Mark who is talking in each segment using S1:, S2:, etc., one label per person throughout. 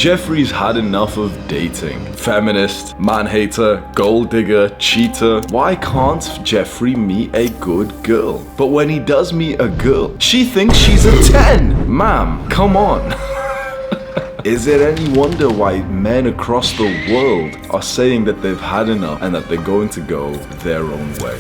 S1: Jeffrey's had enough of dating. Feminist, man-hater, gold digger, cheater. Why can't Jeffrey meet a good girl? But when he does meet a girl, she thinks she's a 10. Ma'am, come on. Is it any wonder why men across the world are saying that they've had enough and that they're going to go their own way?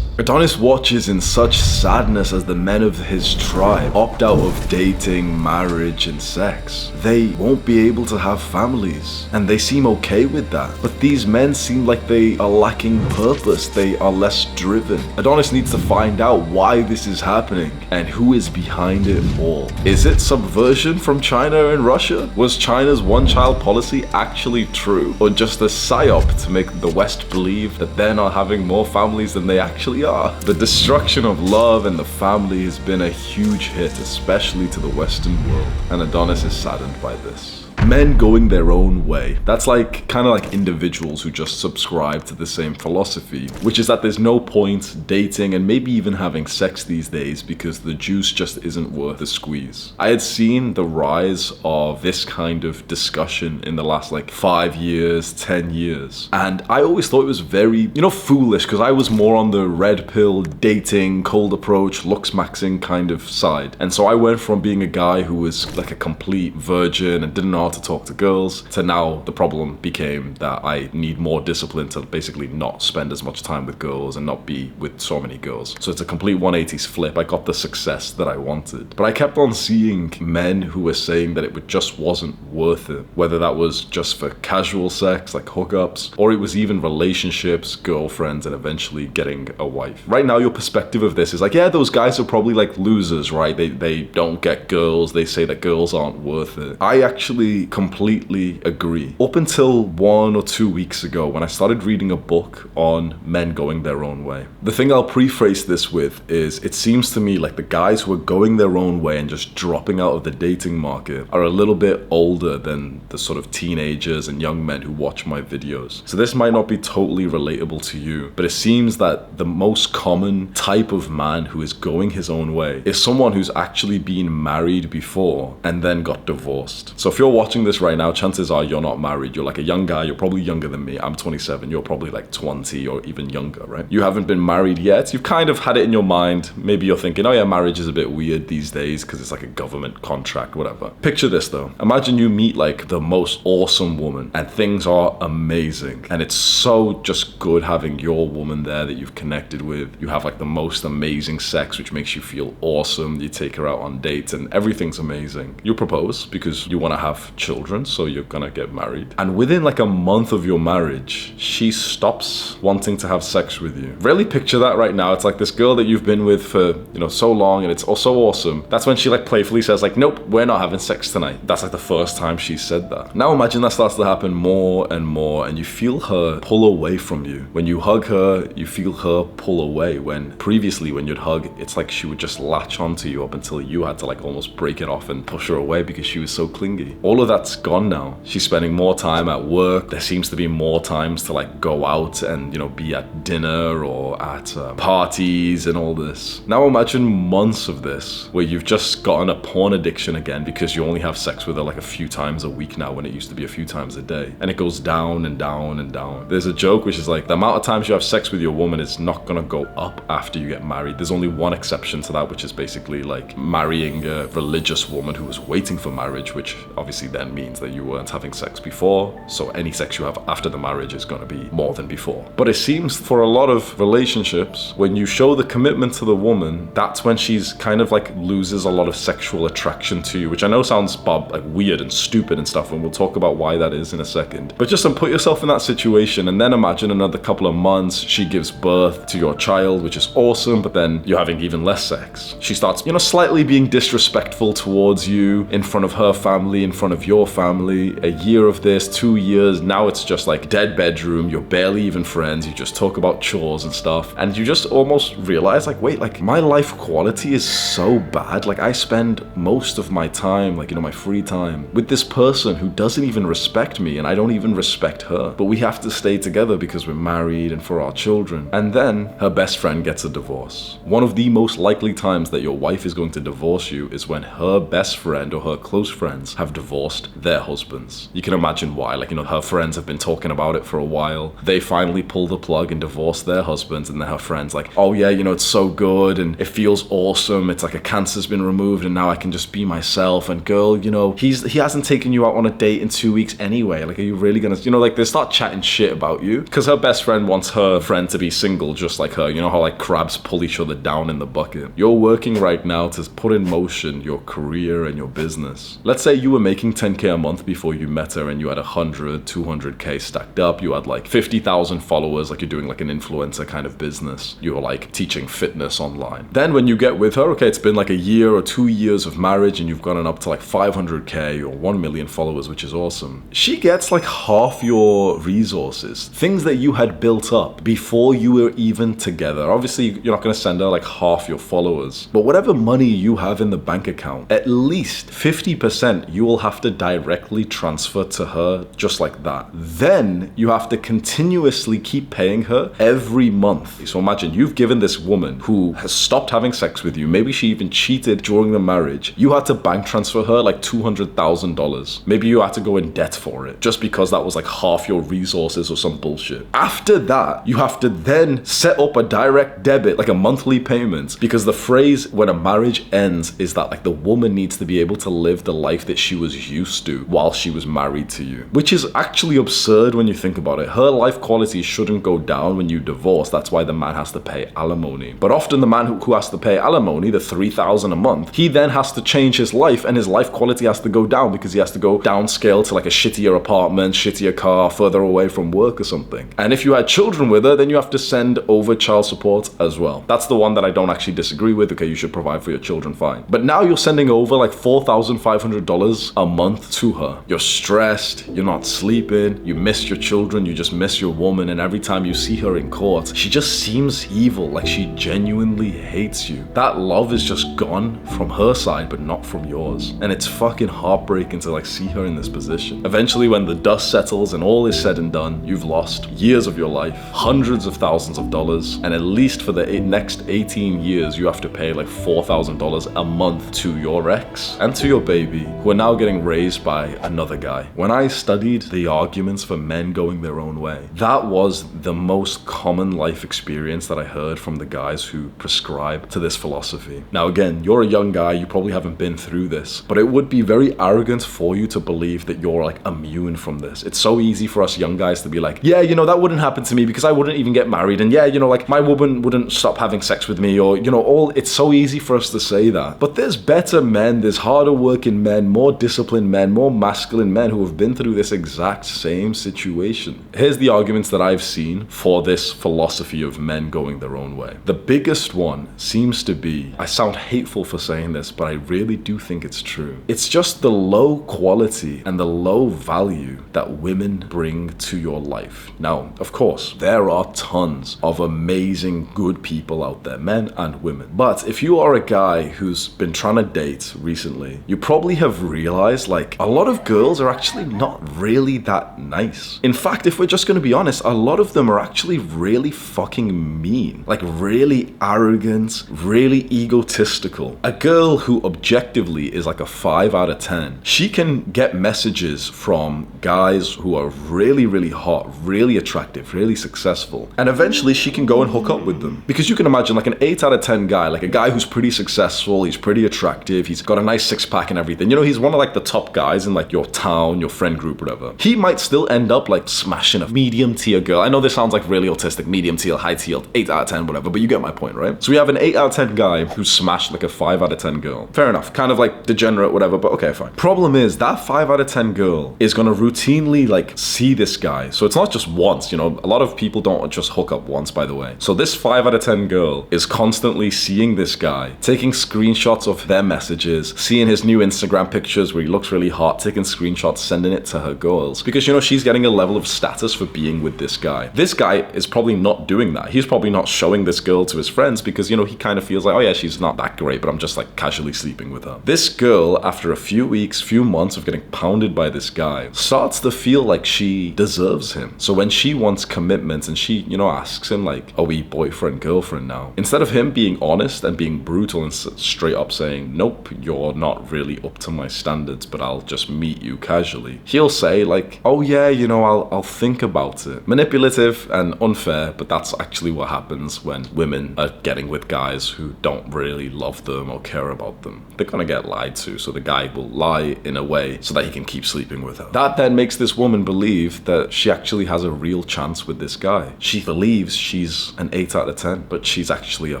S1: Adonis watches in such sadness as the men of his tribe opt out of dating, marriage, and sex. They won't be able to have families, and they seem okay with that. But these men seem like they are lacking purpose, they are less driven. Adonis needs to find out why this is happening and who is behind it all. Is it subversion from China and Russia? Was China's one-child policy actually true? Or just a psyop to make the West believe that they're not having more families than they actually are? The destruction of love and the family has been a huge hit, especially to the Western world, and Adonis is saddened by this. Men going their own way. That's kind of like individuals who just subscribe to the same philosophy, which is that there's no point dating and maybe even having sex these days because the juice just isn't worth the squeeze. I had seen the rise of this kind of discussion in the last 5 years, 10 years. And I always thought it was very, foolish, because I was more on the red pill, dating, cold approach, looks maxing kind of side. And so I went from being a guy who was like a complete virgin and didn't know how to talk to girls, to now the problem became that I need more discipline to basically not spend as much time with girls and not be with so many girls. So it's a complete 180s flip. I got the success that I wanted. But I kept on seeing men who were saying that it just wasn't worth it. Whether that was just for casual sex, like hookups, or it was even relationships, girlfriends, and eventually getting a wife. Right now, your perspective of this is yeah, those guys are probably losers, right? They don't get girls. They say that girls aren't worth it. I actually completely agree. Up until 1 or 2 weeks ago, when I started reading a book on men going their own way. The thing I'll preface this with is, it seems to me like the guys who are going their own way and just dropping out of the dating market are a little bit older than the sort of teenagers and young men who watch my videos. So this might not be totally relatable to you, but it seems that the most common type of man who is going his own way is someone who's actually been married before and then got divorced. So if you're watching this right now, chances are you're not married. You're a young guy. You're probably younger than me. I'm 27. You're probably 20 or even younger, right? You haven't been married yet. You've kind of had it in your mind. Maybe you're thinking, oh yeah, marriage is a bit weird these days because it's a government contract, whatever. Picture this though. Imagine you meet the most awesome woman and things are amazing. And it's so just good having your woman there that you've connected with. You have the most amazing sex, which makes you feel awesome. You take her out on dates and everything's amazing. You propose because you want to have children, so you're gonna get married. And within a month of your marriage, she stops wanting to have sex with you. Really picture that right now. It's this girl that you've been with for, so long, and it's so awesome. That's when she playfully says nope, we're not having sex tonight. That's the first time she said that. Now imagine that starts to happen more and more, and you feel her pull away from you. When you hug her, you feel her pull away, when previously when you'd hug, it's she would just latch onto you up until you had to almost break it off and push her away because she was so clingy. All of that's gone now. She's spending more time at work. There seems to be more times to go out and be at dinner or at parties and all this. Now imagine months of this where you've just gotten a porn addiction again because you only have sex with her a few times a week now, when it used to be a few times a day, and it goes down and down and down. There's a joke which is the amount of times you have sex with your woman is not gonna go up after you get married. There's only one exception to that, which is basically marrying a religious woman who was waiting for marriage, which obviously then means that you weren't having sex before, so any sex you have after the marriage is going to be more than before. But it seems for a lot of relationships, when you show the commitment to the woman, that's when she's kind of loses a lot of sexual attraction to you, which I know sounds weird and stupid and stuff, and we'll talk about why that is in a second. But just put yourself in that situation, and then imagine another couple of months, she gives birth to your child, which is awesome, but then you're having even less sex. She starts, slightly being disrespectful towards you in front of her family, in front of with your family, a year of this, 2 years, now it's just like dead bedroom, you're barely even friends, you just talk about chores and stuff, and you just almost realize like, wait, like my life quality is so bad. Like I spend most of my time, like, you know, my free time with this person who doesn't even respect me, and I don't even respect her, but we have to stay together because we're married and for our children. And then her best friend gets a divorce. One of the most likely times that your wife is going to divorce you is when her best friend or her close friends have divorced their husbands. You can imagine why. Like, you know, her friends have been talking about it for a while. They finally pull the plug and divorce their husbands, and then her friends like, oh yeah, you know, it's so good and it feels awesome. It's like a cancer's been removed and now I can just be myself. And girl, you know, he hasn't taken you out on a date in 2 weeks anyway. Like, are you really gonna, you know, like they start chatting shit about you because her best friend wants her friend to be single just like her. You know how like crabs pull each other down in the bucket. You're working right now to put in motion your career and your business. Let's say you were making 10K a month before you met her and you had 100, 200K stacked up. You had like 50,000 followers, like you're doing like an influencer kind of business. You were like teaching fitness online. Then when you get with her, okay, it's been like a year or 2 years of marriage and you've gotten up to like 500K or 1 million followers, which is awesome. She gets like half your resources, things that you had built up before you were even together. Obviously, you're not going to send her like half your followers, but whatever money you have in the bank account, at least 50% you will have to directly transfer to her just like that. Then you have to continuously keep paying her every month. So imagine you've given this woman who has stopped having sex with you, maybe she even cheated during the marriage, you had to bank transfer her like $200,000. Maybe you had to go in debt for it just because that was like half your resources or some bullshit. After that, you have to then set up a direct debit, like a monthly payment, because the phrase when a marriage ends is that like the woman needs to be able to live the life that she was used to while she was married to you, which is actually absurd when you think about it. Her life quality shouldn't go down when you divorce. That's why the man has to pay alimony. But often the man who has to pay alimony, the $3,000 a month, he then has to change his life and his life quality has to go down because he has to go downscale to like a shittier apartment, shittier car, further away from work or something. And if you had children with her, then you have to send over child support as well. That's the one that I don't actually disagree with. Okay, you should provide for your children, fine. But now you're sending over like $4,500 a month to her. You're stressed, you're not sleeping, you miss your children, you just miss your woman, and every time you see her in court, she just seems evil, like she genuinely hates you. That love is just gone from her side, but not from yours. And it's fucking heartbreaking to like see her in this position. Eventually, when the dust settles and all is said and done, you've lost years of your life, hundreds of thousands of dollars, and at least for the next 18 years, you have to pay like $4,000 a month to your ex and to your baby, who are now getting raised by another guy. When I studied the arguments for men going their own way, that was the most common life experience that I heard from the guys who prescribe to this philosophy. Now again, you're a young guy, you probably haven't been through this, but it would be very arrogant for you to believe that you're like immune from this. It's so easy for us young guys to be like, yeah, you know, that wouldn't happen to me because I wouldn't even get married, and yeah, you know, like my woman wouldn't stop having sex with me, or you know, it's so easy for us to say that. But there's better men, there's harder working men, more disciplined men, more masculine men who have been through this exact same situation. Here's the arguments that I've seen for this philosophy of men going their own way. The biggest one seems to be, I sound hateful for saying this, but I really do think it's true. It's just the low quality and the low value that women bring to your life. Now, of course, there are tons of amazing, good people out there, men and women. But if you are a guy who's been trying to date recently, you probably have realized like a lot of girls are actually not really that nice. In fact, if we're just going to be honest, a lot of them are actually really fucking mean, like really arrogant, really egotistical. A girl who objectively is like a 5 out of 10, she can get messages from guys who are really, really hot, really attractive, really successful, and eventually she can go and hook up with them. Because you can imagine like an 8 out of 10 guy, like a guy who's pretty successful, he's pretty attractive, he's got a nice six-pack and everything, you know, he's one of like the top guys in like your town, your friend group, whatever. He might still end up like smashing a medium tier girl. I know this sounds like really autistic, medium tier, high tier, 8 out of 10, whatever, but you get my point, right? So we have an 8 out of 10 guy who smashed like a 5 out of 10 girl. Fair enough, kind of like degenerate, whatever, but okay, fine. Problem is that 5 out of 10 girl is gonna routinely like see this guy. So it's not just once, you know, a lot of people don't just hook up once, by the way. So this 5 out of 10 girl is constantly seeing this guy, taking screenshots of their messages, seeing his new Instagram pictures where he looks literally heart-taking screenshots, sending it to her girls because, you know, she's getting a level of status for being with this guy. This guy is probably not doing that. He's probably not showing this girl to his friends because, you know, he kind of feels like, oh yeah, she's not that great, but I'm just like casually sleeping with her. This girl, after a few weeks, few months of getting pounded by this guy, starts to feel like she deserves him. So when she wants commitment and she, you know, asks him like, are we boyfriend, girlfriend now? Instead of him being honest and being brutal and straight up saying, nope, you're not really up to my standards, but I'll just meet you casually, he'll say like, oh yeah, you know, I'll think about it. Manipulative and unfair, but that's actually what happens when women are getting with guys who don't really love them or care about them. They're gonna get lied to, so the guy will lie in a way so that he can keep sleeping with her. That then makes this woman believe that she actually has a real chance with this guy. She believes she's an 8 out of 10, but she's actually a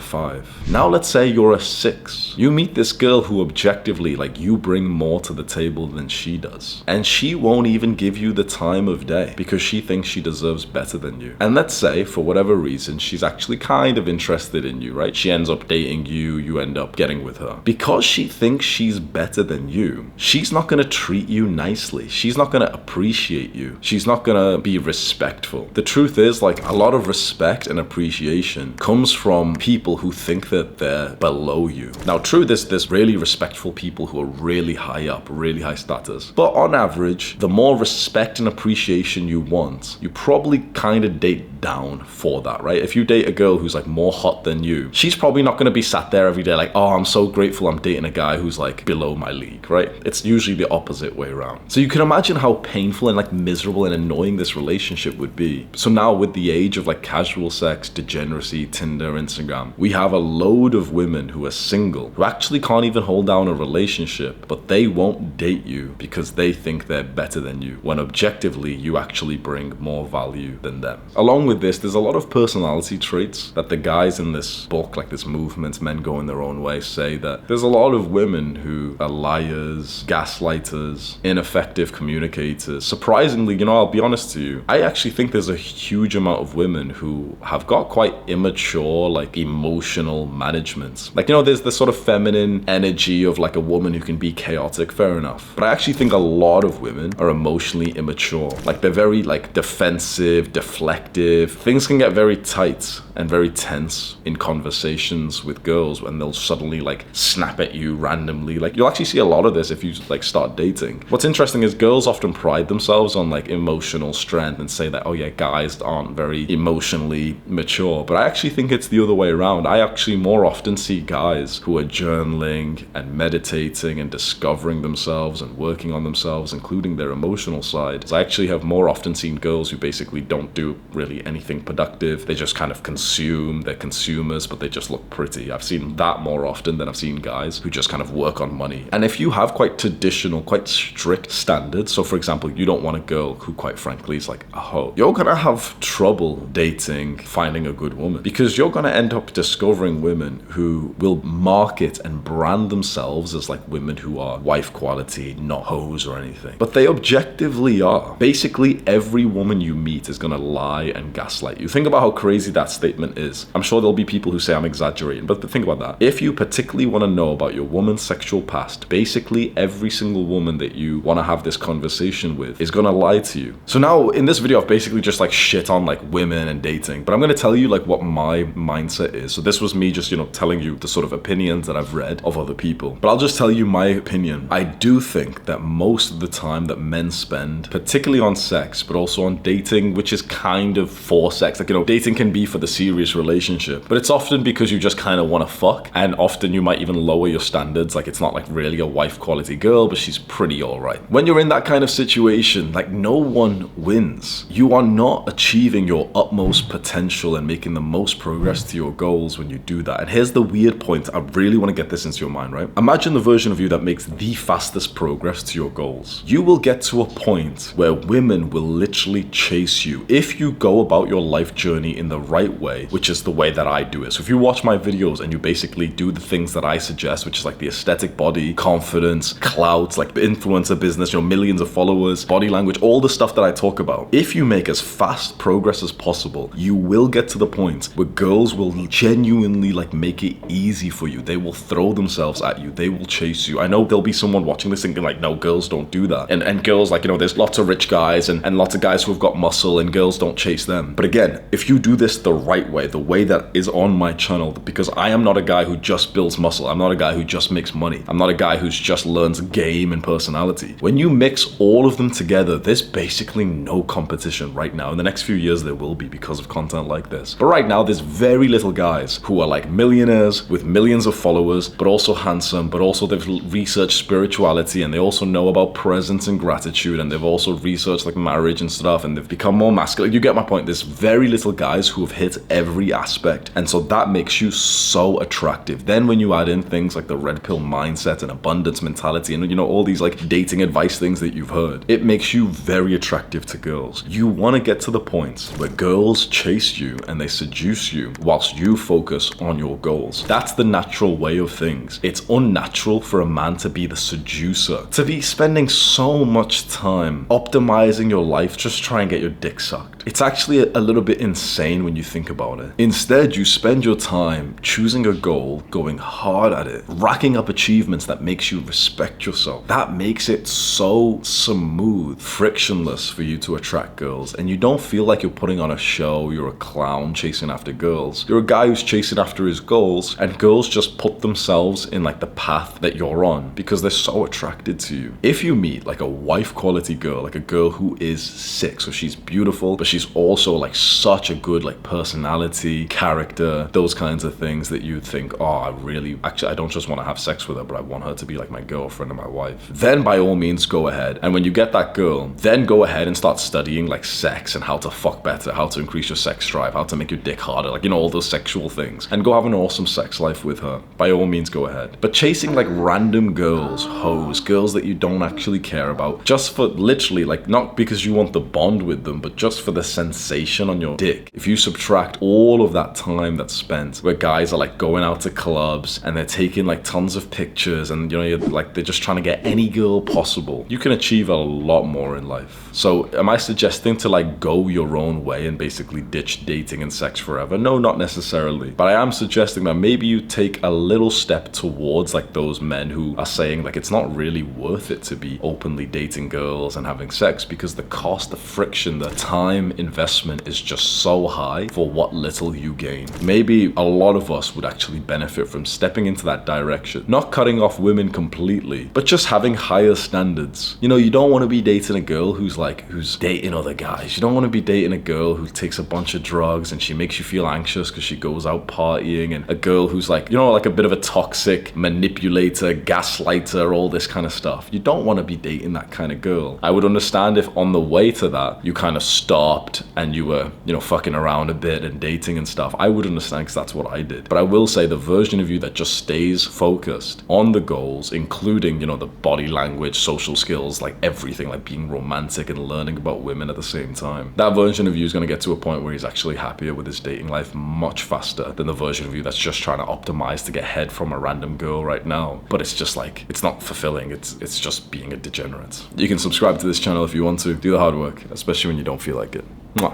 S1: 5. Now let's say you're a 6. You meet this girl who objectively, like, you bring more to the table than she does. And she won't even give you the time of day because she thinks she deserves better than you. And let's say, for whatever reason, she's actually kind of interested in you, right? She ends up dating you, you end up getting with her. Because she thinks she's better than you, she's not gonna treat you nicely. She's not gonna appreciate you. She's not gonna be respectful. The truth is, like, a lot of respect and appreciation comes from people who think that they're below you. Now, true, there's really respectful people who are really high up, really high status. But on average, the more respect and appreciation you want, you probably kind of date down for that, right? If you date a girl who's like more hot than you, she's probably not going to be sat there every day like, oh, I'm so grateful I'm dating a guy who's like below my league, right? It's usually the opposite way around. So you can imagine how painful and like miserable and annoying this relationship would be. So now with the age of like casual sex, degeneracy, Tinder, Instagram, we have a load of women who are single, who actually can't even hold down a relationship, but they won't date you because they think they're better than you, when objectively you actually bring more value than them. Along with this, there's a lot of personality traits that the guys in this book, like this movement, Men Going Their Own Way, say that there's a lot of women who are liars, gaslighters, ineffective communicators. Surprisingly, you know, I'll be honest to you, I actually think there's a huge amount of women who have got quite immature, like emotional management. Like, you know, there's this sort of feminine energy of like a woman who can be chaotic, fair enough. But I actually think a lot of women are emotionally immature. Like, they're very like defensive, deflective. Things can get very tight and very tense in conversations with girls when they'll suddenly like snap at you randomly. Like, you'll actually see a lot of this if you like start dating. What's interesting is girls often pride themselves on like emotional strength and say that, oh yeah, guys aren't very emotionally mature. But I actually think it's the other way around. I actually more often see guys who are journaling and meditating and discovering themselves and working on themselves, including their emotional side. So I actually have more often seen girls who basically don't do really anything productive. They just kind of consume. They're consumers, but they just look pretty. I've seen that more often than I've seen guys who just kind of work on money. And if you have quite traditional, quite strict standards, so for example, you don't want a girl who quite frankly is like a hoe, you're gonna have trouble dating, finding a good woman, because you're gonna end up discovering women who will market and brand themselves as like women who are wife quality, not hoes or anything. But they objectively are. Basically, every woman you meet is gonna lie and gaslight you. Think about how crazy that statement is. I'm sure there'll be people who say I'm exaggerating, but think about that. If you particularly want to know about your woman's sexual past, basically every single woman that you want to have this conversation with is gonna lie to you. So now in this video, I've basically just like shit on like women and dating, but I'm gonna tell you like what my mindset is. So this was me just, you know, telling you the sort of opinions that I've read of other people. But I'll just tell you my opinion. I do think that most of the time that men spend, particularly on sex, but also on dating, which is kind of for sex, like, you know, dating can be for the serious relationship, but it's often because you just kind of want to fuck, and often you might even lower your standards. Like, it's not like really a wife quality girl, but she's pretty alright. When you're in that kind of situation, like, no one wins. You are not achieving your utmost potential and making the most progress to your goals when you do that. And here's the weird point. I really want to get this into your mind, right? Imagine the version of you that makes the fastest progress to your goals. You will get to a point where women will literally chase you if you go about your life journey in the right way, which is the way that I do it. So if you watch my videos and you basically do do the things that I suggest, which is like the aesthetic body, confidence, clout, like influencer business, millions of followers, body language, all the stuff that I talk about. If you make as fast progress as possible, you will get to the point where girls will genuinely like make it easy for you. They will throw themselves at you. They will chase you. I know there'll be someone watching this thinking like, no, girls don't do that. And girls, like, there's lots of rich guys and lots of guys who have got muscle, and girls don't chase them. But again, if you do this the right way, the way that is on my channel, because I am not a guy who just builds muscle. I'm not a guy who just makes money. I'm not a guy who's just learns game and personality. When you mix all of them together, there's basically no competition right now. In the next few years, there will be because of content like this. But right now, there's very little guys who are like millionaires with millions of followers, but also handsome, but also they've researched spirituality, and they also know about presence and gratitude, and they've also researched like marriage and stuff, and they've become more masculine. You get my point. There's very little guys who have hit every aspect, and so that makes you so attractive. Then when you add in things like the red pill mindset and abundance mentality, and all these like dating advice things that you've heard, it makes you very attractive to girls. You want to get to the point where girls chase you and they seduce you whilst you focus on your goals. That's the natural way of things. It's unnatural for a man to be the seducer, to be spending so much time optimizing your life just try and get your dick sucked. It's actually a little bit insane when you think about it. Instead, you spend your time choosing a goal, going hard at it, racking up achievements that makes you respect yourself. That makes it so smooth, frictionless for you to attract girls, and you don't feel like you're putting on a show, you're a clown chasing after girls. You're a guy who's chasing after his goals, and girls just put themselves in like the path that you're on because they're so attracted to you. If you meet like a wife quality girl, like a girl who is sick, so she's beautiful, but she's also like such a good like personality, character, those kinds of things that you think, oh, I don't just want to have sex with her, but I want her to be like my girlfriend and my wife. Then by all means go ahead, and when you get that girl, then go ahead and start studying like sex and how to fuck better, how to increase your sex drive, how to make your dick harder, like all those sexual things, and go have an awesome sex life with her. By all means go ahead. But chasing like random girls, hoes, girls that you don't actually care about, just for literally like, not because you want the bond with them, but just for the sensation on your dick. If you subtract all of that time that's spent where guys are like going out to clubs and they're taking like tons of pictures and you're like, they're just trying to get any girl possible, you can achieve a lot more in life. So am I suggesting to like go your own way and basically ditch dating and sex forever? No, not necessarily. But I am suggesting that maybe you take a little step towards like those men who are saying like it's not really worth it to be openly dating girls and having sex because the cost, the friction, the time investment is just so high for what little you gain. Maybe a lot of us would actually benefit from stepping into that direction. Not cutting off women completely, but just having higher standards. You don't want to be dating a girl who's dating other guys. You don't want to be dating a girl who takes a bunch of drugs and she makes you feel anxious because she goes out partying, and a girl who's like, like a bit of a toxic manipulator, gaslighter, all this kind of stuff. You don't want to be dating that kind of girl. I would understand if on the way to that, you kind of stopped and you were, fucking around a bit and dating and stuff. I would understand because that's what I did. But I will say the version of you that just stays focused on the goals, including, the body language, social skills, like everything, like being romantic and learning about women at the same time. That version of you is going to get to a point where he's actually happier with his dating life much faster than the version of you that's just trying to optimize to get head from a random girl right now. But it's just like, it's not fulfilling. It's just being a degenerate. You can subscribe to this channel if you want to. Do the hard work, especially when you don't feel like it. Mwah.